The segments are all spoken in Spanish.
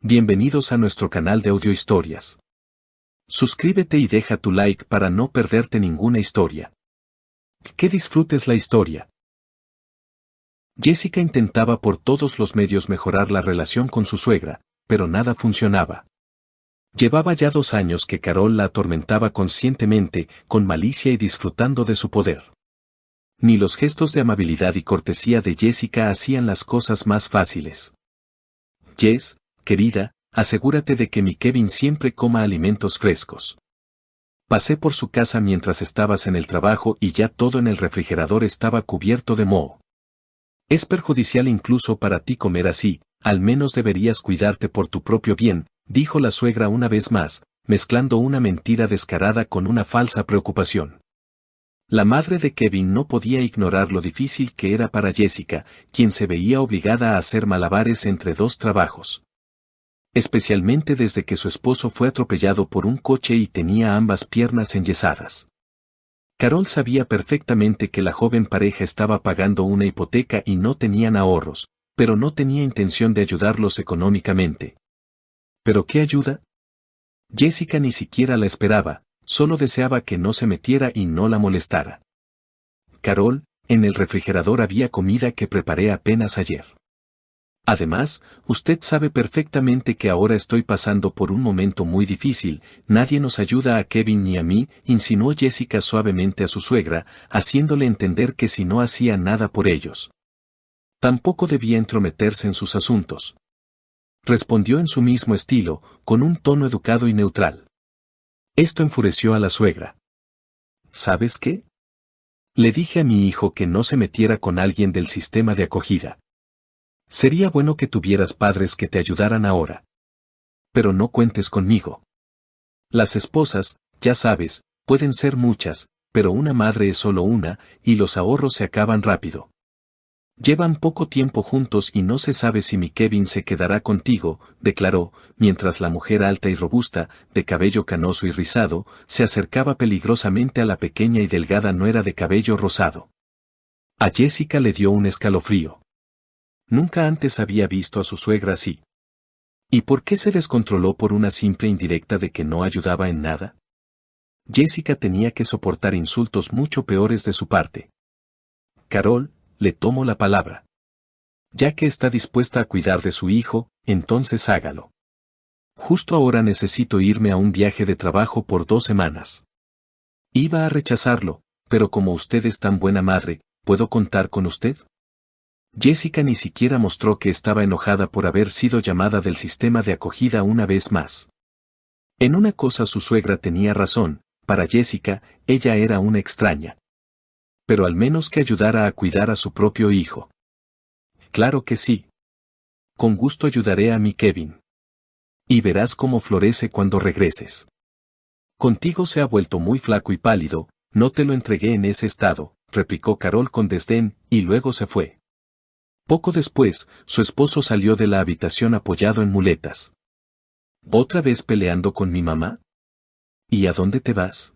Bienvenidos a nuestro canal de audiohistorias. Suscríbete y deja tu like para no perderte ninguna historia. Que disfrutes la historia. Jessica intentaba por todos los medios mejorar la relación con su suegra, pero nada funcionaba. Llevaba ya 2 años que Carol la atormentaba conscientemente, con malicia y disfrutando de su poder. Ni los gestos de amabilidad y cortesía de Jessica hacían las cosas más fáciles. Jess, querida, asegúrate de que mi Kevin siempre coma alimentos frescos. Pasé por su casa mientras estabas en el trabajo y ya todo en el refrigerador estaba cubierto de moho. Es perjudicial incluso para ti comer así, al menos deberías cuidarte por tu propio bien, dijo la suegra una vez más, mezclando una mentira descarada con una falsa preocupación. La madre de Kevin no podía ignorar lo difícil que era para Jessica, quien se veía obligada a hacer malabares entre 2 trabajos. Especialmente desde que su esposo fue atropellado por un coche y tenía ambas piernas enyesadas. Carol sabía perfectamente que la joven pareja estaba pagando una hipoteca y no tenían ahorros, pero no tenía intención de ayudarlos económicamente. ¿Pero qué ayuda? Jessica ni siquiera la esperaba, solo deseaba que no se metiera y no la molestara. Carol, en el refrigerador había comida que preparé apenas ayer. Además, usted sabe perfectamente que ahora estoy pasando por un momento muy difícil, nadie nos ayuda a Kevin ni a mí, insinuó Jessica suavemente a su suegra, haciéndole entender que si no hacía nada por ellos, tampoco debía entrometerse en sus asuntos. Respondió en su mismo estilo, con un tono educado y neutral. Esto enfureció a la suegra. ¿Sabes qué? Le dije a mi hijo que no se metiera con alguien del sistema de acogida. Sería bueno que tuvieras padres que te ayudaran ahora. Pero no cuentes conmigo. Las esposas, ya sabes, pueden ser muchas, pero una madre es solo una, y los ahorros se acaban rápido. Llevan poco tiempo juntos y no se sabe si mi Kevin se quedará contigo, declaró, mientras la mujer alta y robusta, de cabello canoso y rizado, se acercaba peligrosamente a la pequeña y delgada nuera de cabello rosado. A Jessica le dio un escalofrío. Nunca antes había visto a su suegra así. ¿Y por qué se descontroló por una simple indirecta de que no ayudaba en nada? Jessica tenía que soportar insultos mucho peores de su parte. Carol, le tomo la palabra. Ya que está dispuesta a cuidar de su hijo, entonces hágalo. Justo ahora necesito irme a un viaje de trabajo por 2 semanas. Iba a rechazarlo, pero como usted es tan buena madre, ¿puedo contar con usted? Jessica ni siquiera mostró que estaba enojada por haber sido llamada del sistema de acogida una vez más. En una cosa su suegra tenía razón, para Jessica, ella era una extraña. Pero al menos que ayudara a cuidar a su propio hijo. Claro que sí. Con gusto ayudaré a mi Kevin. Y verás cómo florece cuando regreses. Contigo se ha vuelto muy flaco y pálido, no te lo entregué en ese estado, replicó Carol con desdén, y luego se fue. Poco después, su esposo salió de la habitación apoyado en muletas. ¿Otra vez peleando con mi mamá? ¿Y a dónde te vas?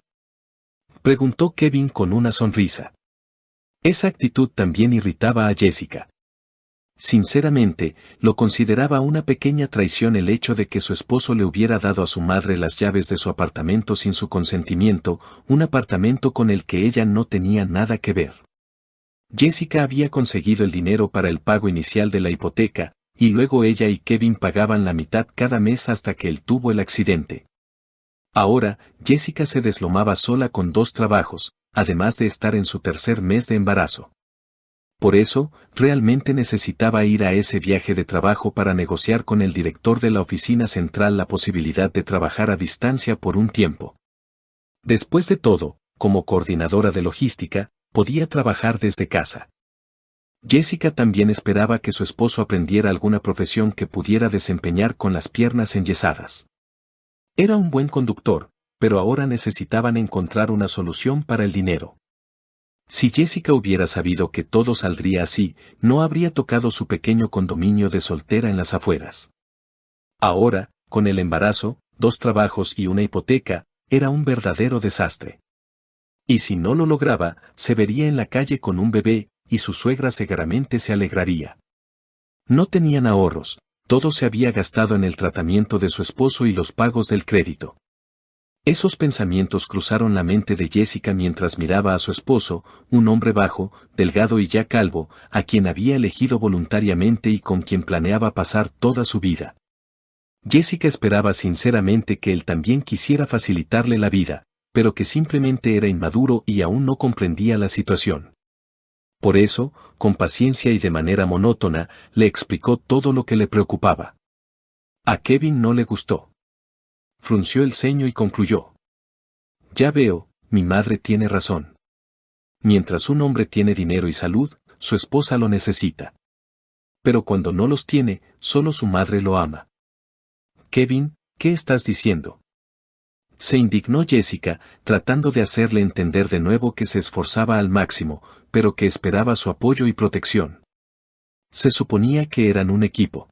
Preguntó Kevin con una sonrisa. Esa actitud también irritaba a Jessica. Sinceramente, lo consideraba una pequeña traición el hecho de que su esposo le hubiera dado a su madre las llaves de su apartamento sin su consentimiento, un apartamento con el que ella no tenía nada que ver. Jessica había conseguido el dinero para el pago inicial de la hipoteca, y luego ella y Kevin pagaban la mitad cada mes hasta que él tuvo el accidente. Ahora, Jessica se deslomaba sola con 2 trabajos, además de estar en su 3er mes de embarazo. Por eso, realmente necesitaba ir a ese viaje de trabajo para negociar con el director de la oficina central la posibilidad de trabajar a distancia por un tiempo. Después de todo, como coordinadora de logística, podía trabajar desde casa. Jessica también esperaba que su esposo aprendiera alguna profesión que pudiera desempeñar con las piernas enyesadas. Era un buen conductor, pero ahora necesitaban encontrar una solución para el dinero. Si Jessica hubiera sabido que todo saldría así, no habría tocado su pequeño condominio de soltera en las afueras. Ahora, con el embarazo, 2 trabajos y una hipoteca, era un verdadero desastre. Y si no lo lograba, se vería en la calle con un bebé, y su suegra seguramente se alegraría. No tenían ahorros, todo se había gastado en el tratamiento de su esposo y los pagos del crédito. Esos pensamientos cruzaron la mente de Jessica mientras miraba a su esposo, un hombre bajo, delgado y ya calvo, a quien había elegido voluntariamente y con quien planeaba pasar toda su vida. Jessica esperaba sinceramente que él también quisiera facilitarle la vida, pero que simplemente era inmaduro y aún no comprendía la situación. Por eso, con paciencia y de manera monótona, le explicó todo lo que le preocupaba. A Kevin no le gustó. Frunció el ceño y concluyó. Ya veo, mi madre tiene razón. Mientras un hombre tiene dinero y salud, su esposa lo necesita. Pero cuando no los tiene, solo su madre lo ama. Kevin, ¿qué estás diciendo? Se indignó Jessica, tratando de hacerle entender de nuevo que se esforzaba al máximo, pero que esperaba su apoyo y protección. Se suponía que eran un equipo.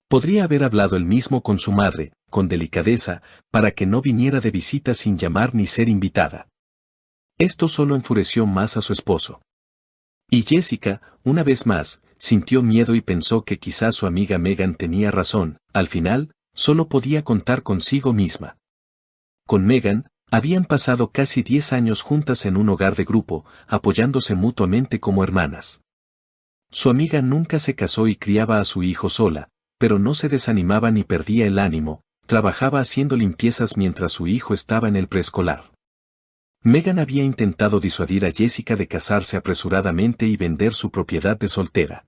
Podría haber hablado él mismo con su madre, con delicadeza, para que no viniera de visita sin llamar ni ser invitada. Esto solo enfureció más a su esposo. Y Jessica, una vez más, sintió miedo y pensó que quizás su amiga Megan tenía razón. Al final, solo podía contar consigo misma. Con Megan, habían pasado casi 10 años juntas en un hogar de grupo, apoyándose mutuamente como hermanas. Su amiga nunca se casó y criaba a su hijo sola, pero no se desanimaba ni perdía el ánimo, trabajaba haciendo limpiezas mientras su hijo estaba en el preescolar. Megan había intentado disuadir a Jessica de casarse apresuradamente y vender su propiedad de soltera.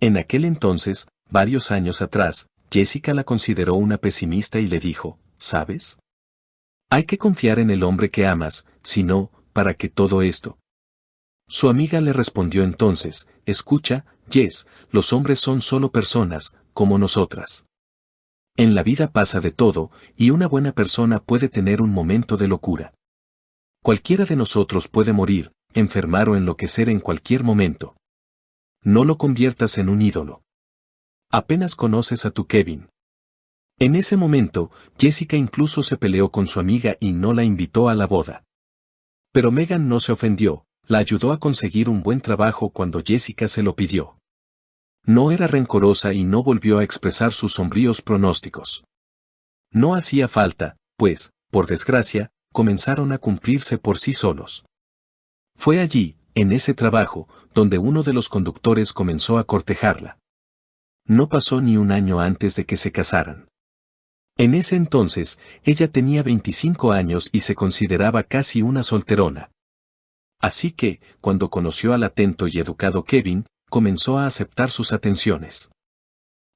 En aquel entonces, varios años atrás, Jessica la consideró una pesimista y le dijo, ¿sabes? Hay que confiar en el hombre que amas, si no, ¿para qué todo esto? Su amiga le respondió entonces, escucha, Jess, los hombres son solo personas, como nosotras. En la vida pasa de todo, y una buena persona puede tener un momento de locura. Cualquiera de nosotros puede morir, enfermar o enloquecer en cualquier momento. No lo conviertas en un ídolo. Apenas conoces a tu Kevin. En ese momento, Jessica incluso se peleó con su amiga y no la invitó a la boda. Pero Megan no se ofendió, la ayudó a conseguir un buen trabajo cuando Jessica se lo pidió. No era rencorosa y no volvió a expresar sus sombríos pronósticos. No hacía falta, pues, por desgracia, comenzaron a cumplirse por sí solos. Fue allí, en ese trabajo, donde uno de los conductores comenzó a cortejarla. No pasó ni un año antes de que se casaran. En ese entonces, ella tenía 25 años y se consideraba casi una solterona. Así que, cuando conoció al atento y educado Kevin, comenzó a aceptar sus atenciones.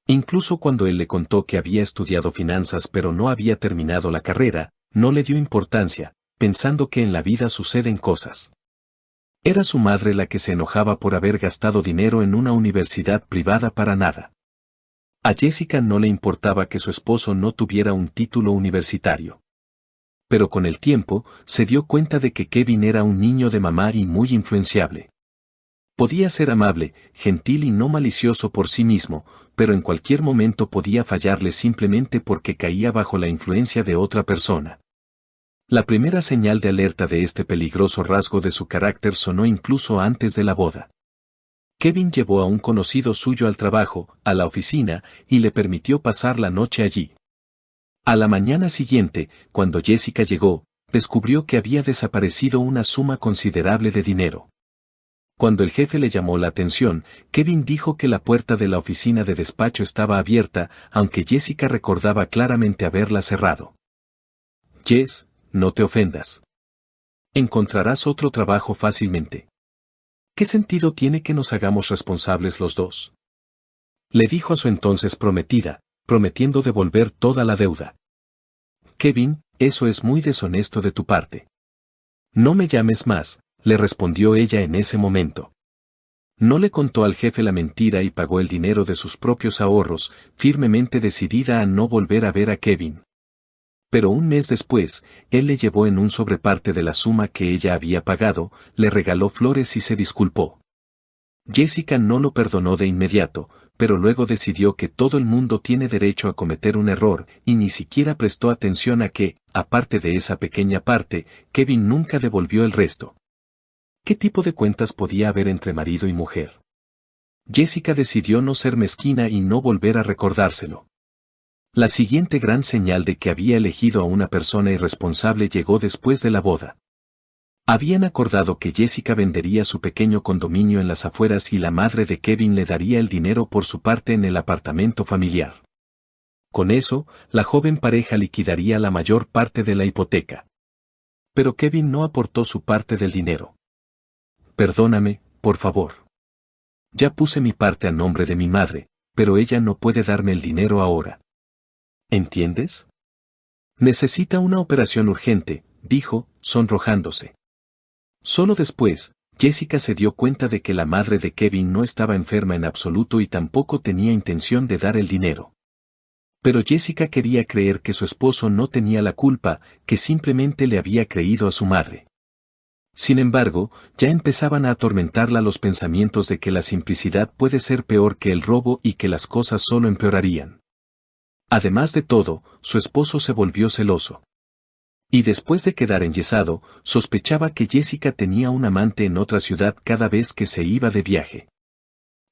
Incluso cuando él le contó que había estudiado finanzas pero no había terminado la carrera, no le dio importancia, pensando que en la vida suceden cosas. Era su madre la que se enojaba por haber gastado dinero en una universidad privada para nada. A Jessica no le importaba que su esposo no tuviera un título universitario. Pero con el tiempo, se dio cuenta de que Kevin era un niño de mamá y muy influenciable. Podía ser amable, gentil y no malicioso por sí mismo, pero en cualquier momento podía fallarle simplemente porque caía bajo la influencia de otra persona. La primera señal de alerta de este peligroso rasgo de su carácter sonó incluso antes de la boda. Kevin llevó a un conocido suyo al trabajo, a la oficina, y le permitió pasar la noche allí. A la mañana siguiente, cuando Jessica llegó, descubrió que había desaparecido una suma considerable de dinero. Cuando el jefe le llamó la atención, Kevin dijo que la puerta de la oficina de despacho estaba abierta, aunque Jessica recordaba claramente haberla cerrado. Jess, no te ofendas. Encontrarás otro trabajo fácilmente. ¿Qué sentido tiene que nos hagamos responsables los dos? Le dijo a su entonces prometida, prometiendo devolver toda la deuda. Kevin, eso es muy deshonesto de tu parte. No me llames más, le respondió ella en ese momento. No le contó al jefe la mentira y pagó el dinero de sus propios ahorros, firmemente decidida a no volver a ver a Kevin. Pero un mes después, él le llevó en un sobreparte de la suma que ella había pagado, le regaló flores y se disculpó. Jessica no lo perdonó de inmediato, pero luego decidió que todo el mundo tiene derecho a cometer un error, y ni siquiera prestó atención a que, aparte de esa pequeña parte, Kevin nunca devolvió el resto. ¿Qué tipo de cuentas podía haber entre marido y mujer? Jessica decidió no ser mezquina y no volver a recordárselo. La siguiente gran señal de que había elegido a una persona irresponsable llegó después de la boda. Habían acordado que Jessica vendería su pequeño condominio en las afueras y la madre de Kevin le daría el dinero por su parte en el apartamento familiar. Con eso, la joven pareja liquidaría la mayor parte de la hipoteca. Pero Kevin no aportó su parte del dinero. Perdóname, por favor. Ya puse mi parte a nombre de mi madre, pero ella no puede darme el dinero ahora. ¿Entiendes? Necesita una operación urgente, dijo, sonrojándose. Solo después, Jessica se dio cuenta de que la madre de Kevin no estaba enferma en absoluto y tampoco tenía intención de dar el dinero. Pero Jessica quería creer que su esposo no tenía la culpa, que simplemente le había creído a su madre. Sin embargo, ya empezaban a atormentarla los pensamientos de que la simplicidad puede ser peor que el robo y que las cosas solo empeorarían. Además de todo, su esposo se volvió celoso. Y después de quedar enyesado, sospechaba que Jessica tenía un amante en otra ciudad cada vez que se iba de viaje.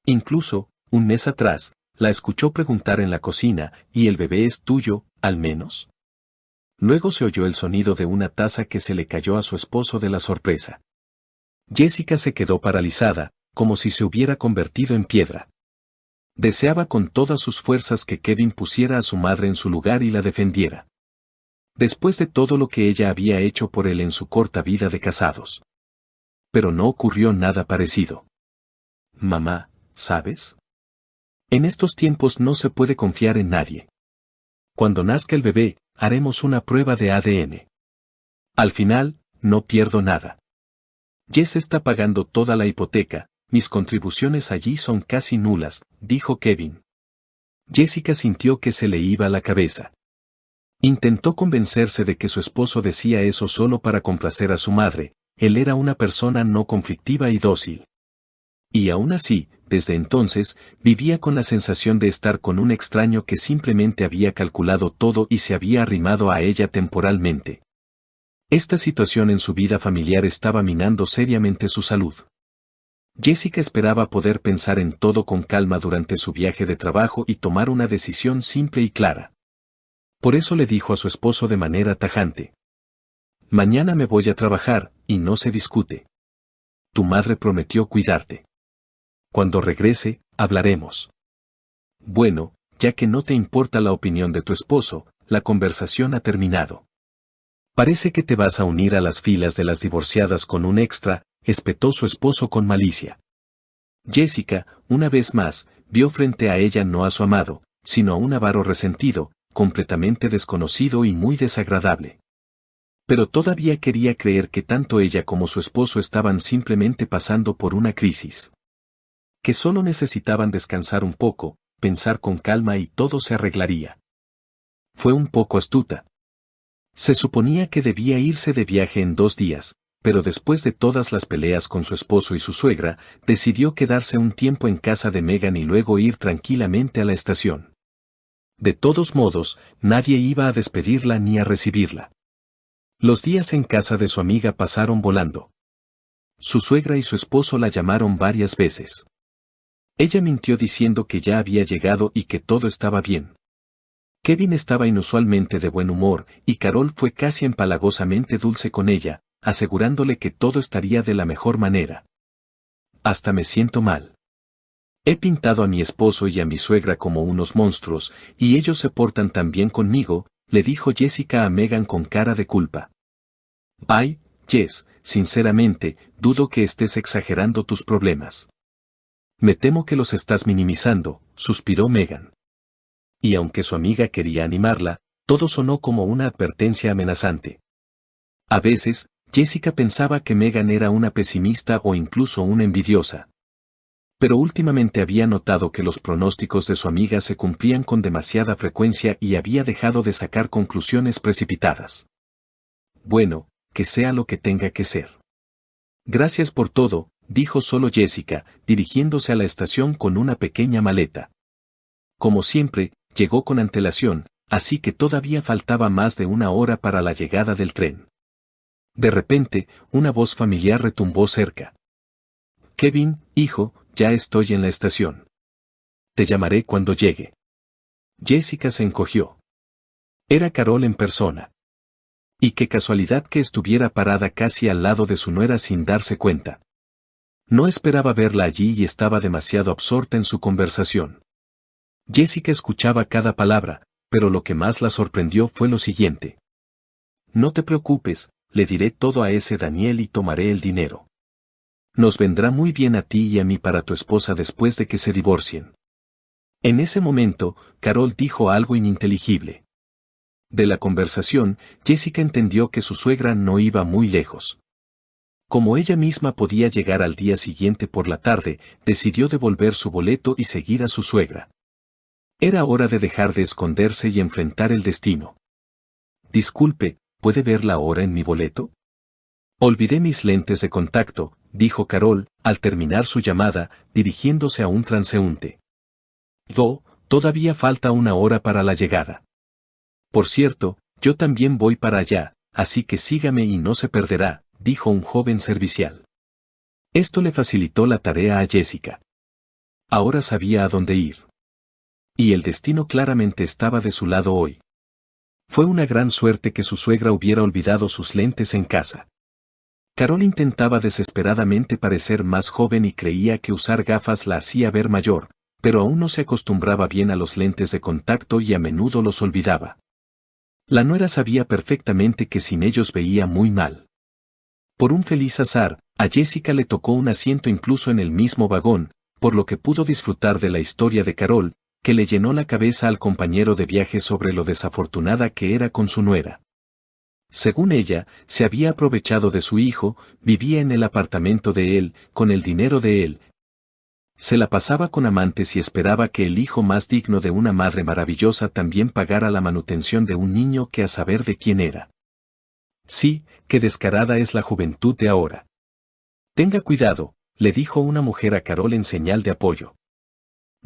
Incluso, un mes atrás, la escuchó preguntar en la cocina, ¿y el bebé es tuyo, al menos? Luego se oyó el sonido de una taza que se le cayó a su esposo de la sorpresa. Jessica se quedó paralizada, como si se hubiera convertido en piedra. Deseaba con todas sus fuerzas que Kevin pusiera a su madre en su lugar y la defendiera. Después de todo lo que ella había hecho por él en su corta vida de casados. Pero no ocurrió nada parecido. Mamá, ¿sabes? En estos tiempos no se puede confiar en nadie. Cuando nazca el bebé, haremos una prueba de ADN. Al final, no pierdo nada. Jess está pagando toda la hipoteca, mis contribuciones allí son casi nulas, dijo Kevin. Jessica sintió que se le iba la cabeza. Intentó convencerse de que su esposo decía eso solo para complacer a su madre, él era una persona no conflictiva y dócil. Y aún así, desde entonces, vivía con la sensación de estar con un extraño que simplemente había calculado todo y se había arrimado a ella temporalmente. Esta situación en su vida familiar estaba minando seriamente su salud. Jessica esperaba poder pensar en todo con calma durante su viaje de trabajo y tomar una decisión simple y clara. Por eso le dijo a su esposo de manera tajante. Mañana me voy a trabajar, y no se discute. Tu madre prometió cuidarte. Cuando regrese, hablaremos. Bueno, ya que no te importa la opinión de tu esposo, la conversación ha terminado. Parece que te vas a unir a las filas de las divorciadas con un extra, espetó su esposo con malicia. Jessica, una vez más, vio frente a ella no a su amado, sino a un avaro resentido, completamente desconocido y muy desagradable. Pero todavía quería creer que tanto ella como su esposo estaban simplemente pasando por una crisis. Que solo necesitaban descansar un poco, pensar con calma y todo se arreglaría. Fue un poco astuta. Se suponía que debía irse de viaje en 2 días, pero después de todas las peleas con su esposo y su suegra, decidió quedarse un tiempo en casa de Megan y luego ir tranquilamente a la estación. De todos modos, nadie iba a despedirla ni a recibirla. Los días en casa de su amiga pasaron volando. Su suegra y su esposo la llamaron varias veces. Ella mintió diciendo que ya había llegado y que todo estaba bien. Kevin estaba inusualmente de buen humor, y Carol fue casi empalagosamente dulce con ella, asegurándole que todo estaría de la mejor manera. Hasta me siento mal. He pintado a mi esposo y a mi suegra como unos monstruos, y ellos se portan tan bien conmigo, le dijo Jessica a Megan con cara de culpa. Ay, Jess, sinceramente, dudo que estés exagerando tus problemas. Me temo que los estás minimizando, suspiró Megan. Y aunque su amiga quería animarla, todo sonó como una advertencia amenazante. A veces, Jessica pensaba que Megan era una pesimista o incluso una envidiosa. Pero últimamente había notado que los pronósticos de su amiga se cumplían con demasiada frecuencia y había dejado de sacar conclusiones precipitadas. Bueno, que sea lo que tenga que ser. Gracias por todo, dijo solo Jessica, dirigiéndose a la estación con una pequeña maleta. Como siempre, llegó con antelación, así que todavía faltaba más de 1 hora para la llegada del tren. De repente, una voz familiar retumbó cerca. Kevin, hijo, ya estoy en la estación. Te llamaré cuando llegue. Jessica se encogió. Era Carol en persona. Y qué casualidad que estuviera parada casi al lado de su nuera sin darse cuenta. No esperaba verla allí y estaba demasiado absorta en su conversación. Jessica escuchaba cada palabra, pero lo que más la sorprendió fue lo siguiente. No te preocupes, le diré todo a ese Daniel y tomaré el dinero. Nos vendrá muy bien a ti y a mí para tu esposa después de que se divorcien. En ese momento, Carol dijo algo ininteligible. De la conversación, Jessica entendió que su suegra no iba muy lejos. Como ella misma podía llegar al día siguiente por la tarde, decidió devolver su boleto y seguir a su suegra. Era hora de dejar de esconderse y enfrentar el destino. Disculpe, ¿puede ver la hora en mi boleto? Olvidé mis lentes de contacto, dijo Carol, al terminar su llamada, dirigiéndose a un transeúnte. Todavía falta una hora para la llegada. Por cierto, yo también voy para allá, así que sígame y no se perderá, dijo un joven servicial. Esto le facilitó la tarea a Jessica. Ahora sabía a dónde ir. Y el destino claramente estaba de su lado hoy. Fue una gran suerte que su suegra hubiera olvidado sus lentes en casa. Carol intentaba desesperadamente parecer más joven y creía que usar gafas la hacía ver mayor, pero aún no se acostumbraba bien a los lentes de contacto y a menudo los olvidaba. La nuera sabía perfectamente que sin ellos veía muy mal. Por un feliz azar, a Jessica le tocó un asiento incluso en el mismo vagón, por lo que pudo disfrutar de la historia de Carol, que le llenó la cabeza al compañero de viaje sobre lo desafortunada que era con su nuera. Según ella, se había aprovechado de su hijo, vivía en el apartamento de él, con el dinero de él. Se la pasaba con amantes y esperaba que el hijo más digno de una madre maravillosa también pagara la manutención de un niño que a saber de quién era. Sí, qué descarada es la juventud de ahora. Tenga cuidado, le dijo una mujer a Carol en señal de apoyo.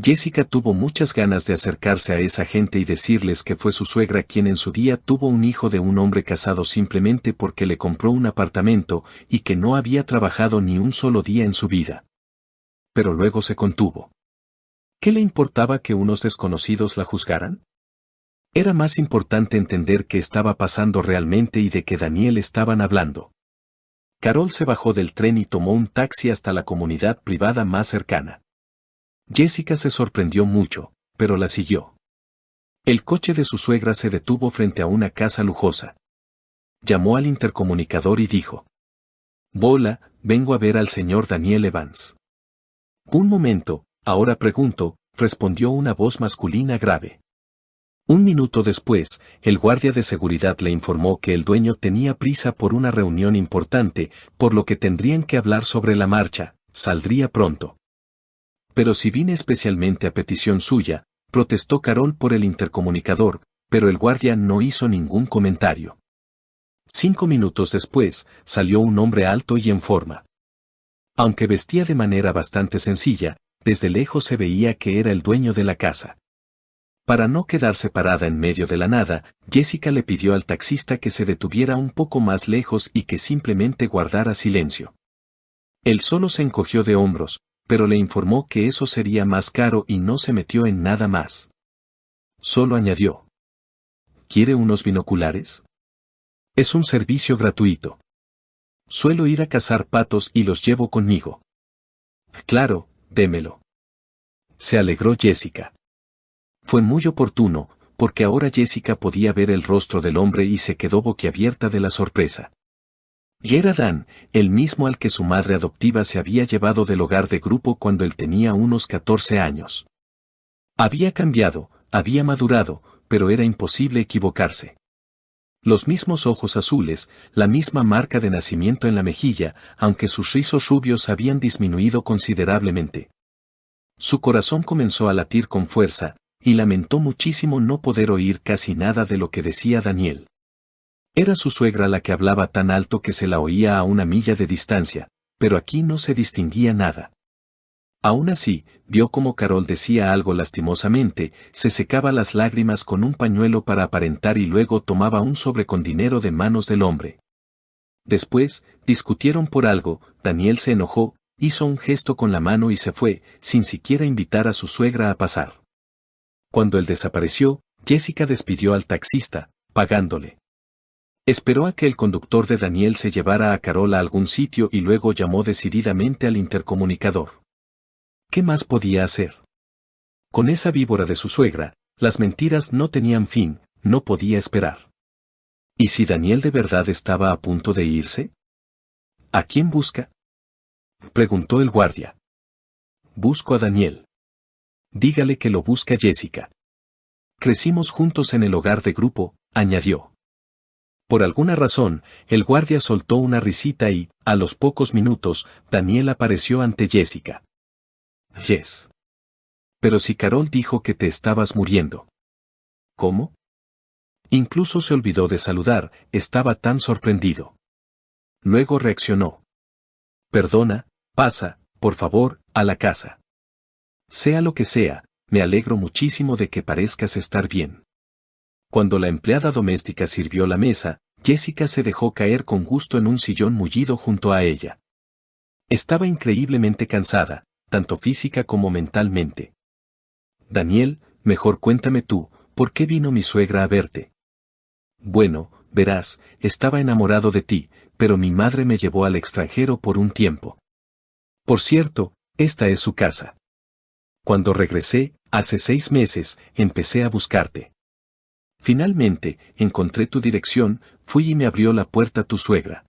Jessica tuvo muchas ganas de acercarse a esa gente y decirles que fue su suegra quien en su día tuvo un hijo de un hombre casado simplemente porque le compró un apartamento y que no había trabajado ni un solo día en su vida. Pero luego se contuvo. ¿Qué le importaba que unos desconocidos la juzgaran? Era más importante entender qué estaba pasando realmente y de qué Daniel estaban hablando. Carol se bajó del tren y tomó un taxi hasta la comunidad privada más cercana. Jessica se sorprendió mucho, pero la siguió. El coche de su suegra se detuvo frente a una casa lujosa. Llamó al intercomunicador y dijo: «Hola, vengo a ver al señor Daniel Evans». «Un momento, ahora pregunto», respondió una voz masculina grave. Un minuto después, el guardia de seguridad le informó que el dueño tenía prisa por una reunión importante, por lo que tendrían que hablar sobre la marcha, saldría pronto. «Pero si vine especialmente a petición suya», protestó Carol por el intercomunicador, pero el guardia no hizo ningún comentario. 5 minutos después, salió un hombre alto y en forma. Aunque vestía de manera bastante sencilla, desde lejos se veía que era el dueño de la casa. Para no quedarse parada en medio de la nada, Jessica le pidió al taxista que se detuviera un poco más lejos y que simplemente guardara silencio. Él solo se encogió de hombros, pero le informó que eso sería más caro y no se metió en nada más. Solo añadió: «¿Quiere unos binoculares? Es un servicio gratuito. Suelo ir a cazar patos y los llevo conmigo». «Claro, démelo». Se alegró Jessica. Fue muy oportuno, porque ahora Jessica podía ver el rostro del hombre y se quedó boquiabierta de la sorpresa. Y era Dan, el mismo al que su madre adoptiva se había llevado del hogar de grupo cuando él tenía unos 14 años. Había cambiado, había madurado, pero era imposible equivocarse. Los mismos ojos azules, la misma marca de nacimiento en la mejilla, aunque sus rizos rubios habían disminuido considerablemente. Su corazón comenzó a latir con fuerza, y lamentó muchísimo no poder oír casi nada de lo que decía Daniel. Era su suegra la que hablaba tan alto que se la oía a una milla de distancia, pero aquí no se distinguía nada. Aún así, vio cómo Carol decía algo lastimosamente, se secaba las lágrimas con un pañuelo para aparentar y luego tomaba un sobre con dinero de manos del hombre. Después, discutieron por algo, Daniel se enojó, hizo un gesto con la mano y se fue, sin siquiera invitar a su suegra a pasar. Cuando él desapareció, Jessica despidió al taxista, pagándole. Esperó a que el conductor de Daniel se llevara a Carol a algún sitio y luego llamó decididamente al intercomunicador. ¿Qué más podía hacer? Con esa víbora de su suegra, las mentiras no tenían fin, no podía esperar. ¿Y si Daniel de verdad estaba a punto de irse? ¿A quién busca?, preguntó el guardia. Busco a Daniel. Dígale que lo busca Jessica. Crecimos juntos en el hogar de grupo, añadió. Por alguna razón, el guardia soltó una risita y, a los pocos minutos, Daniel apareció ante Jessica. Jess. Pero si Carol dijo que te estabas muriendo. ¿Cómo? Incluso se olvidó de saludar, estaba tan sorprendido. Luego reaccionó. Perdona, pasa, por favor, a la casa. Sea lo que sea, me alegro muchísimo de que parezcas estar bien. Cuando la empleada doméstica sirvió la mesa, Jessica se dejó caer con gusto en un sillón mullido junto a ella. Estaba increíblemente cansada, tanto física como mentalmente. Daniel, mejor cuéntame tú, ¿por qué vino mi suegra a verte? Bueno, verás, estaba enamorado de ti, pero mi madre me llevó al extranjero por un tiempo. Por cierto, esta es su casa. Cuando regresé, hace 6 meses, empecé a buscarte. Finalmente, encontré tu dirección, fui y me abrió la puerta tu suegra.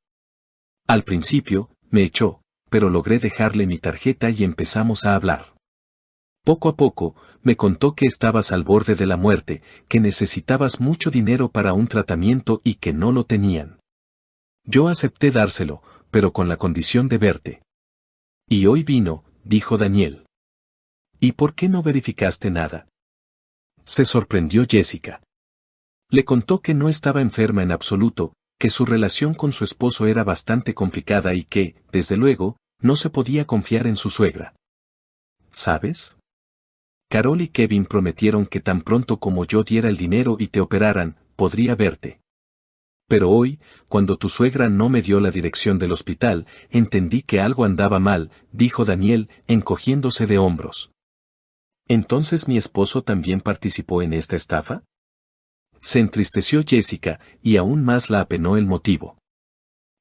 Al principio, me echó, pero logré dejarle mi tarjeta y empezamos a hablar. Poco a poco, me contó que estabas al borde de la muerte, que necesitabas mucho dinero para un tratamiento y que no lo tenían. Yo acepté dárselo, pero con la condición de verte. Y hoy vino, dijo Daniel. ¿Y por qué no verificaste nada? Se sorprendió Jessica. Le contó que no estaba enferma en absoluto, que su relación con su esposo era bastante complicada y que, desde luego, no se podía confiar en su suegra. ¿Sabes? Carol y Kevin prometieron que tan pronto como yo diera el dinero y te operaran, podría verte. Pero hoy, cuando tu suegra no me dio la dirección del hospital, entendí que algo andaba mal, dijo Daniel, encogiéndose de hombros. ¿Entonces mi esposo también participó en esta estafa? Se entristeció Jessica, y aún más la apenó el motivo.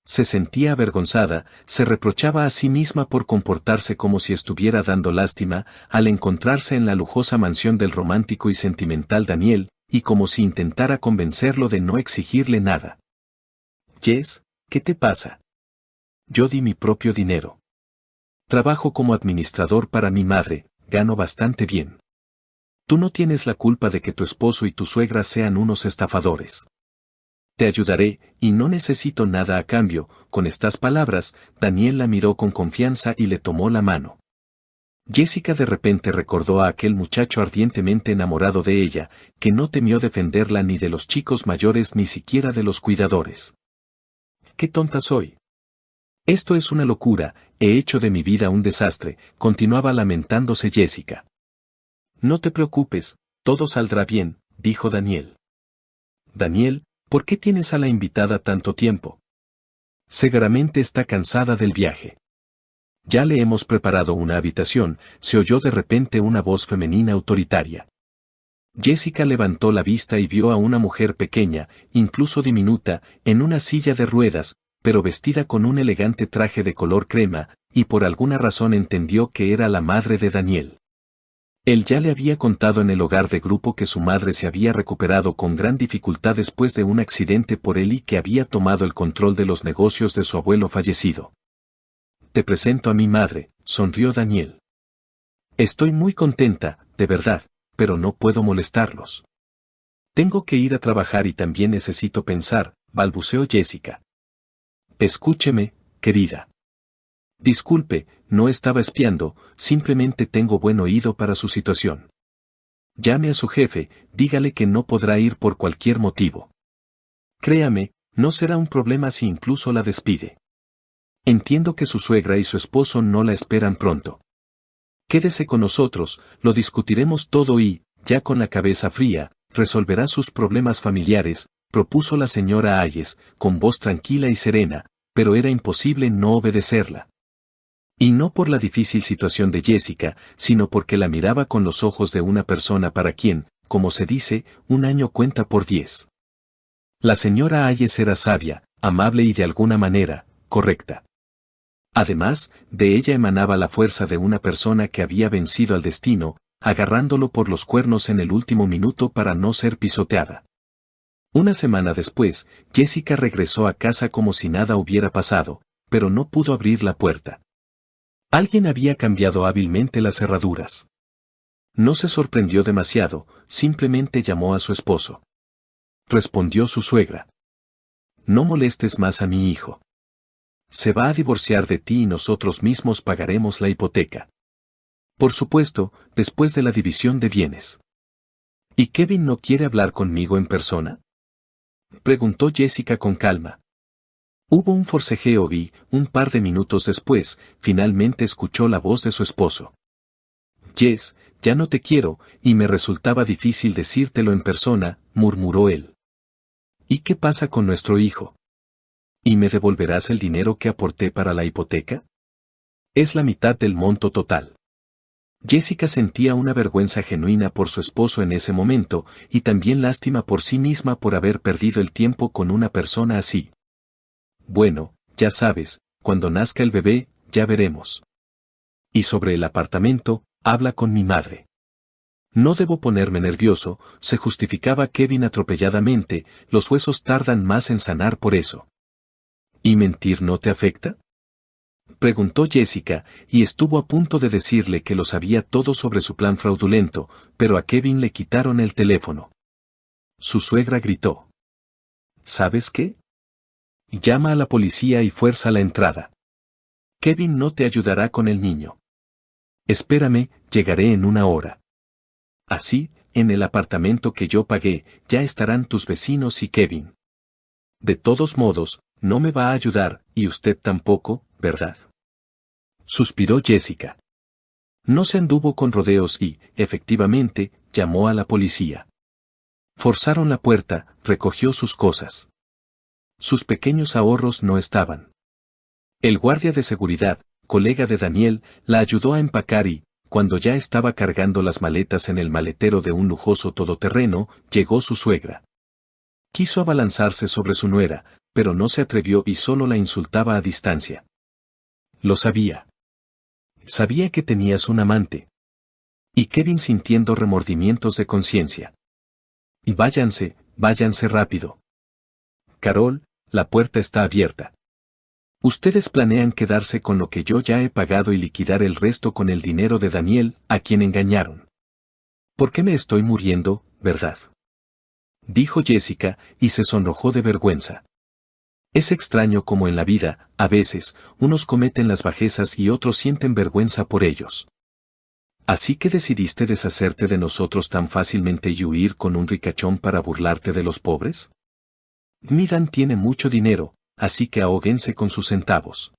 Se sentía avergonzada, se reprochaba a sí misma por comportarse como si estuviera dando lástima, al encontrarse en la lujosa mansión del romántico y sentimental Daniel, y como si intentara convencerlo de no exigirle nada. Jess, ¿qué te pasa? Yo di mi propio dinero. Trabajo como administrador para mi madre, gano bastante bien. Tú no tienes la culpa de que tu esposo y tu suegra sean unos estafadores. Te ayudaré, y no necesito nada a cambio. Con estas palabras, Daniel la miró con confianza y le tomó la mano. Jessica de repente recordó a aquel muchacho ardientemente enamorado de ella, que no temió defenderla ni de los chicos mayores ni siquiera de los cuidadores. ¡Qué tonta soy! Esto es una locura, he hecho de mi vida un desastre, continuaba lamentándose Jessica. No te preocupes, todo saldrá bien, dijo Daniel. Daniel, ¿por qué tienes a la invitada tanto tiempo? Seguramente está cansada del viaje. Ya le hemos preparado una habitación, se oyó de repente una voz femenina autoritaria. Jessica levantó la vista y vio a una mujer pequeña, incluso diminuta, en una silla de ruedas, pero vestida con un elegante traje de color crema, y por alguna razón entendió que era la madre de Daniel. Él ya le había contado en el hogar de grupo que su madre se había recuperado con gran dificultad después de un accidente por él y que había tomado el control de los negocios de su abuelo fallecido. Te presento a mi madre, sonrió Daniel. Estoy muy contenta, de verdad, pero no puedo molestarlos. Tengo que ir a trabajar y también necesito pensar, balbuceó Jessica. Escúcheme, querida. Disculpe, no estaba espiando, simplemente tengo buen oído para su situación. Llame a su jefe, dígale que no podrá ir por cualquier motivo. Créame, no será un problema si incluso la despide. Entiendo que su suegra y su esposo no la esperan pronto. Quédese con nosotros, lo discutiremos todo y, ya con la cabeza fría, resolverá sus problemas familiares, propuso la señora Ayes, con voz tranquila y serena, pero era imposible no obedecerla. Y no por la difícil situación de Jessica, sino porque la miraba con los ojos de una persona para quien, como se dice, un año cuenta por 10. La señora Hayes era sabia, amable y de alguna manera, correcta. Además, de ella emanaba la fuerza de una persona que había vencido al destino, agarrándolo por los cuernos en el último minuto para no ser pisoteada. Una semana después, Jessica regresó a casa como si nada hubiera pasado, pero no pudo abrir la puerta. Alguien había cambiado hábilmente las cerraduras. No se sorprendió demasiado, simplemente llamó a su esposo. Respondió su suegra. No molestes más a mi hijo. Se va a divorciar de ti y nosotros mismos pagaremos la hipoteca. Por supuesto, después de la división de bienes. ¿Y Kevin no quiere hablar conmigo en persona? Preguntó Jessica con calma. Hubo un forcejeo y, un par de minutos después, finalmente escuchó la voz de su esposo. Jess, ya no te quiero, y me resultaba difícil decírtelo en persona, murmuró él. ¿Y qué pasa con nuestro hijo? ¿Y me devolverás el dinero que aporté para la hipoteca? Es la mitad del monto total. Jessica sentía una vergüenza genuina por su esposo en ese momento, y también lástima por sí misma por haber perdido el tiempo con una persona así. Bueno, ya sabes, cuando nazca el bebé, ya veremos. Y sobre el apartamento, habla con mi madre. No debo ponerme nervioso, se justificaba Kevin atropelladamente, los huesos tardan más en sanar por eso. ¿Y mentir no te afecta? Preguntó Jessica, y estuvo a punto de decirle que lo sabía todo sobre su plan fraudulento, pero a Kevin le quitaron el teléfono. Su suegra gritó. ¿Sabes qué? Llama a la policía y fuerza la entrada. Kevin no te ayudará con el niño. Espérame, llegaré en una hora. Así, en el apartamento que yo pagué, ya estarán tus vecinos y Kevin. De todos modos, no me va a ayudar, y usted tampoco, ¿verdad? Suspiró Jessica. No se anduvo con rodeos y, efectivamente, llamó a la policía. Forzaron la puerta, recogió sus cosas. Sus pequeños ahorros no estaban. El guardia de seguridad, colega de Daniel, la ayudó a empacar y, cuando ya estaba cargando las maletas en el maletero de un lujoso todoterreno, llegó su suegra. Quiso abalanzarse sobre su nuera, pero no se atrevió y solo la insultaba a distancia. Lo sabía. Sabía que tenías un amante. Y Kevin sintiendo remordimientos de conciencia. Y váyanse rápido. Carol, la puerta está abierta. Ustedes planean quedarse con lo que yo ya he pagado y liquidar el resto con el dinero de Daniel, a quien engañaron. ¿Por qué me estoy muriendo, verdad? Dijo Jessica, y se sonrojó de vergüenza. Es extraño como en la vida, a veces, unos cometen las bajezas y otros sienten vergüenza por ellos. ¿Así que decidiste deshacerte de nosotros tan fácilmente y huir con un ricachón para burlarte de los pobres? Midan tiene mucho dinero, así que ahóguense con sus centavos.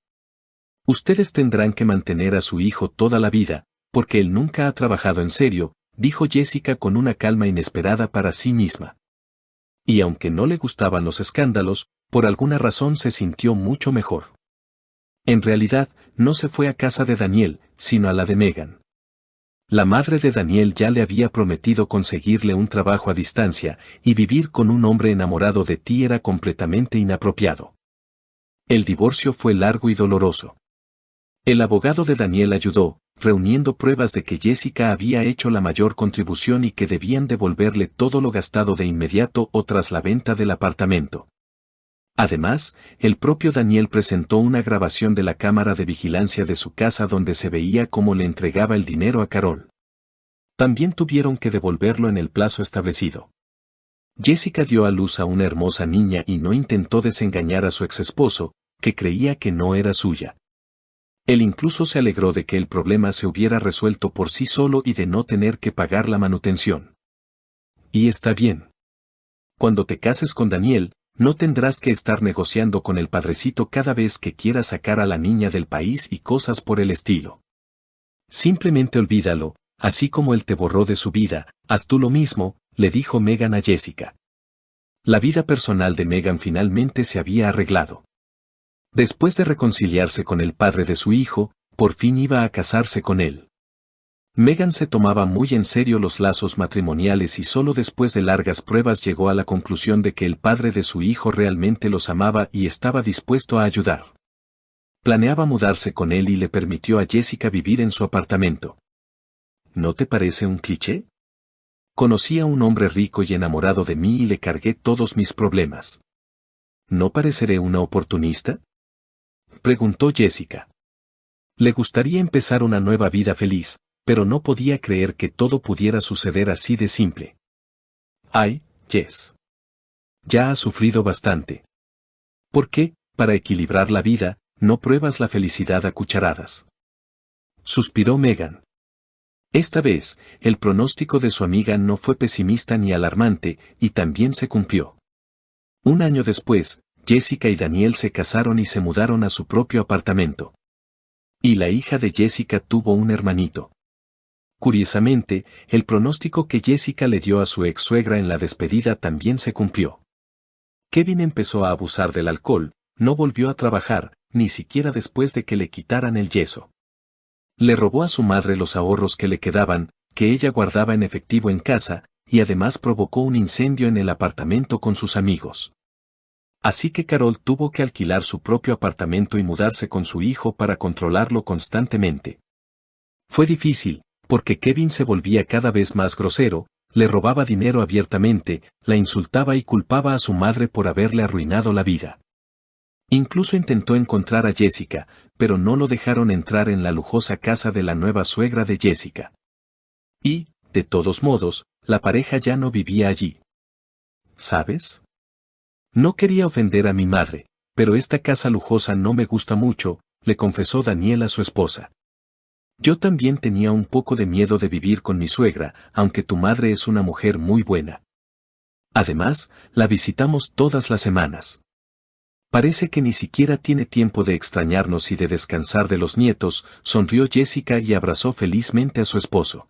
Ustedes tendrán que mantener a su hijo toda la vida, porque él nunca ha trabajado en serio, dijo Jessica con una calma inesperada para sí misma. Y aunque no le gustaban los escándalos, por alguna razón se sintió mucho mejor. En realidad, no se fue a casa de Daniel, sino a la de Megan. La madre de Daniel ya le había prometido conseguirle un trabajo a distancia, y vivir con un hombre enamorado de ti era completamente inapropiado. El divorcio fue largo y doloroso. El abogado de Daniel ayudó, reuniendo pruebas de que Jessica había hecho la mayor contribución y que debían devolverle todo lo gastado de inmediato o tras la venta del apartamento. Además, el propio Daniel presentó una grabación de la cámara de vigilancia de su casa donde se veía cómo le entregaba el dinero a Carol. También tuvieron que devolverlo en el plazo establecido. Jessica dio a luz a una hermosa niña y no intentó desengañar a su exesposo, que creía que no era suya. Él incluso se alegró de que el problema se hubiera resuelto por sí solo y de no tener que pagar la manutención. Y está bien. Cuando te cases con Daniel, no tendrás que estar negociando con el padrecito cada vez que quieras sacar a la niña del país y cosas por el estilo. Simplemente olvídalo, así como él te borró de su vida, haz tú lo mismo, le dijo Megan a Jessica. La vida personal de Megan finalmente se había arreglado. Después de reconciliarse con el padre de su hijo, por fin iba a casarse con él. Megan se tomaba muy en serio los lazos matrimoniales y solo después de largas pruebas llegó a la conclusión de que el padre de su hijo realmente los amaba y estaba dispuesto a ayudar. Planeaba mudarse con él y le permitió a Jessica vivir en su apartamento. ¿No te parece un cliché? Conocí a un hombre rico y enamorado de mí y le cargué todos mis problemas. ¿No pareceré una oportunista? Preguntó Jessica. Le gustaría empezar una nueva vida feliz, pero no podía creer que todo pudiera suceder así de simple. Ay, Jess. Ya has sufrido bastante. ¿Por qué, para equilibrar la vida, no pruebas la felicidad a cucharadas? Suspiró Megan. Esta vez, el pronóstico de su amiga no fue pesimista ni alarmante, y también se cumplió. Un año después, Jessica y Daniel se casaron y se mudaron a su propio apartamento. Y la hija de Jessica tuvo un hermanito. Curiosamente, el pronóstico que Jessica le dio a su ex-suegra en la despedida también se cumplió. Kevin empezó a abusar del alcohol, no volvió a trabajar, ni siquiera después de que le quitaran el yeso. Le robó a su madre los ahorros que le quedaban, que ella guardaba en efectivo en casa, y además provocó un incendio en el apartamento con sus amigos. Así que Carol tuvo que alquilar su propio apartamento y mudarse con su hijo para controlarlo constantemente. Fue difícil, porque Kevin se volvía cada vez más grosero, le robaba dinero abiertamente, la insultaba y culpaba a su madre por haberle arruinado la vida. Incluso intentó encontrar a Jessica, pero no lo dejaron entrar en la lujosa casa de la nueva suegra de Jessica. Y, de todos modos, la pareja ya no vivía allí. ¿Sabes? No quería ofender a mi madre, pero esta casa lujosa no me gusta mucho, le confesó Daniel a su esposa. Yo también tenía un poco de miedo de vivir con mi suegra, aunque tu madre es una mujer muy buena. Además, la visitamos todas las semanas. Parece que ni siquiera tiene tiempo de extrañarnos y de descansar de los nietos, sonrió Jessica y abrazó felizmente a su esposo.